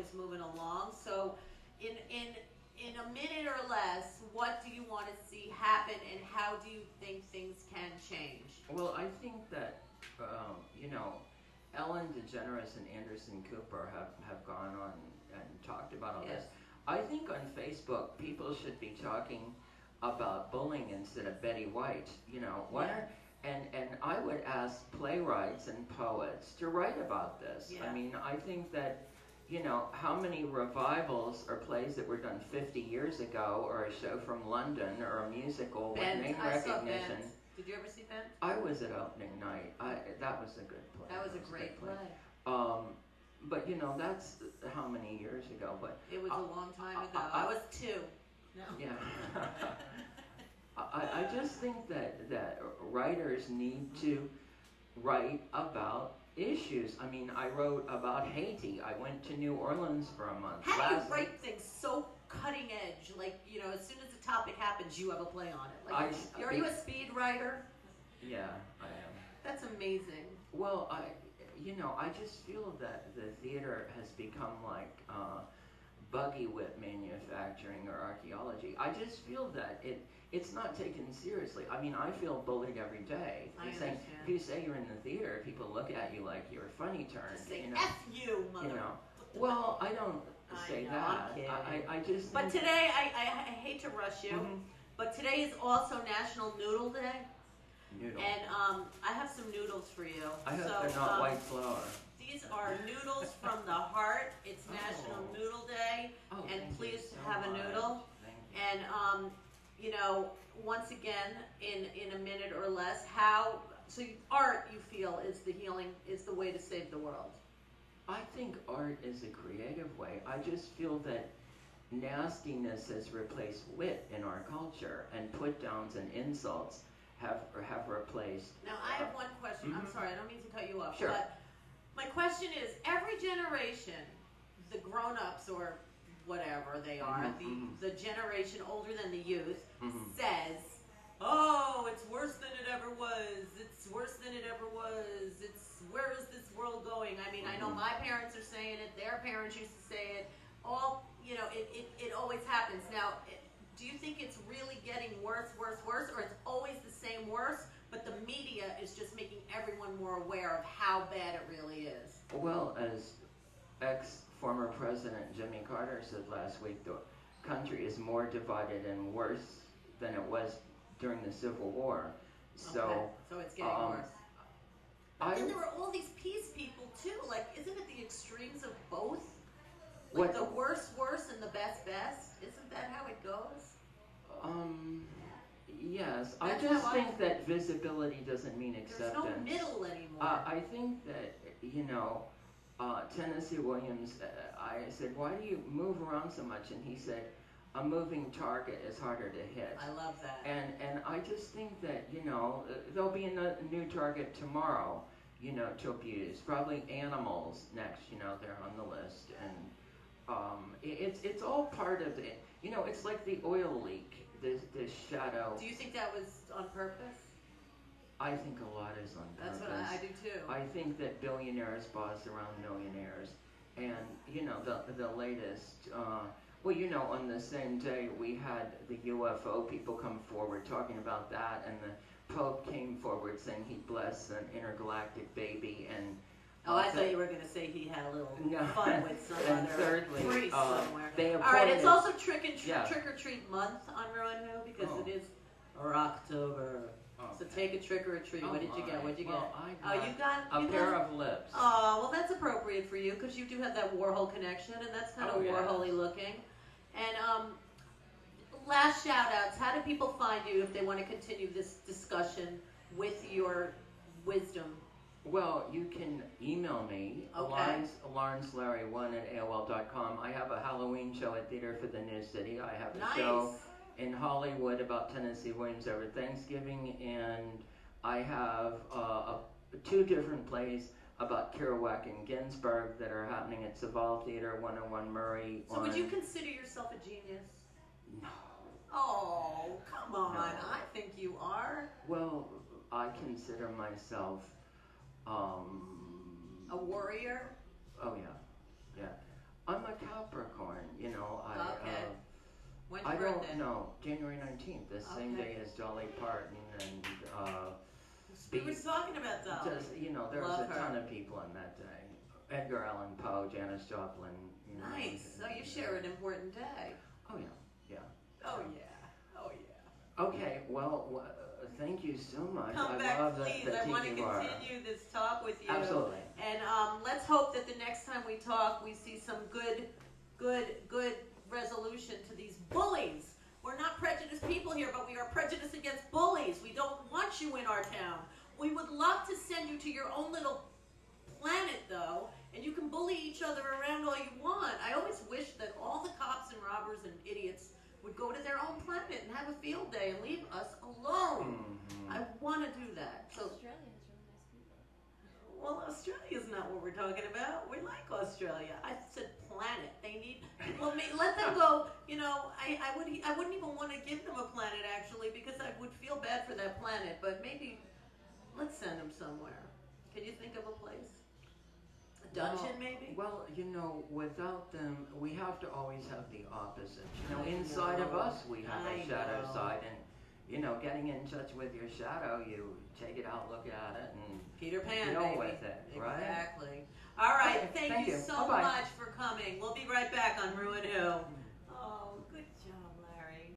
is moving along. So in a minute or less, what do you want to see happen, and how do you think things can change? Well, I think that, you know, Ellen DeGeneres and Anderson Cooper have gone on and talked about all this. I think on Facebook, people should be talking about bullying instead of Betty White. You know, and I would ask playwrights and poets to write about this. Yeah. I mean, I think that, you know, how many revivals or plays that were done 50 years ago, or a show from London, or a musical with name recognition. Did you ever see Ben? I was at opening night. That was a good play. That was a great play. But you know, that's how many years ago. But it was a long time ago. I was 2. No. Yeah. I just think that writers need to write about issues. I mean, I wrote about Haiti. I went to New Orleans for a month. How do you write things so cutting edge? Like, you know, as soon as the topic happens, you have a play on it. Like, are you a speed writer? Yeah, I am. That's amazing. Well, I just feel that the theater has become like buggy whip manufacturing or archaeology. I just feel that it's not taken seriously. I mean, I feel bullied every day. If you say you're in the theater, people look at you like you're a funny turn. Just say, you know? F you, mother. You know. Well, I don't say that. I just. But today, I hate to rush you, but today is also National Noodle Day. Noodle. And I have some noodles for you. I hope they're not white flour. These are noodles from the heart. It's National Noodle Day, and please have a noodle. And you know, once again, in a minute or less, art you feel is the way to save the world? I think art is a creative way. I just feel that nastiness has replaced wit in our culture, and put downs and insults have replaced. Now I have one question. I'm sorry, I don't mean to cut you off. Sure. But my question is, every generation, the grown-ups or whatever they are, the generation older than the youth, says, oh, it's worse than it ever was. It's worse than it ever was. Where is this world going? I mean, I know my parents are saying it. Their parents used to say it. You know, it always happens. Now, do you think it's really getting worse, or it's always the same worse, but the media is just making everyone more aware of how bad it really is? Well, as ex-former President Jimmy Carter said last week, the country is more divided and worse than it was during the Civil War. So it's getting worse. But then there were all these peace people too. Like, isn't it the extremes of both? Like the worst and the best. Isn't that how it goes? Yes. I just think that visibility doesn't mean acceptance. There's no middle anymore. I think that, you know, Tennessee Williams, I said, why do you move around so much? And he said, a moving target is harder to hit. I love that. And I just think that, you know, there'll be a new target tomorrow, you know, to abuse. Probably animals next, you know, they're on the list. And it's all part of it. You know, it's like the oil leak, the shadow. Do you think that was on purpose? I think a lot is on purpose. That's what I do too. I think that billionaires boss around millionaires. And, you know, the latest, well, you know, on the same day we had the UFO people come forward talking about that, and the Pope came forward saying he'd bless an intergalactic baby, and I thought you were going to say he had a little fun with some other priest somewhere. All right, it's also trick or treat month on RewAndWho because it is October. So take a trick or a treat. What did you get? What'd you get? You got a pair of lips. Oh, well, that's appropriate for you because you do have that Warhol connection, and that's kind of Warhol-y looking. And last shout-outs. How do people find you if they want to continue this discussion with your wisdom? Well, you can email me, LawrenceLarry1@AOL.com. I have a Halloween show at Theater for the New City. I have a show in Hollywood about Tennessee Williams over Thanksgiving, and I have 2 different plays about Kerouac and Ginsberg that are happening at Saval Theater, 101 Murray. So would you consider yourself a genius? No. Oh, come on. No. I think you are. Well, I consider myself... a warrior? Oh, yeah. I'm a Capricorn. You know, Okay. When's I your birthday? don't know. January 19th, the same day as Dolly Parton and. We were talking about Dolly. Just, you know, there's a ton of people on that day. Edgar Allan Poe, Janis Joplin. You know, nice. So you share an important day. Oh yeah, yeah. Oh yeah. Oh yeah. Okay. Well, thank you so much. Come back, please. I want to continue this talk with you. Absolutely. And let's hope that the next time we talk, we see some good resolution to these bullies. We're not prejudiced people here, but we are prejudiced against bullies. We don't want you in our town. We would love to send you to your own little planet, though, and you can bully each other around all you want. I always wish that all the cops and robbers and idiots would go to their own planet and have a field day and leave us alone. I want to do that. So Australia has really nice people. well, Australia's not what we're talking about. We like Australia. I said planet. They need. Well, let them go. You know, I wouldn't even want to give them a planet actually because I would feel bad for that planet. But maybe let's send them somewhere. Can you think of a place? A dungeon, maybe? Well, you know, without them, we have to always have the opposite. You know, inside of us, we have a shadow side, and you know, getting in touch with your shadow, you take it out, look at it, and Peter Pan, deal baby. with it, right? Exactly. All right. Okay, Thank you so Bye-bye. much for coming. We'll be right back on RewAndWho.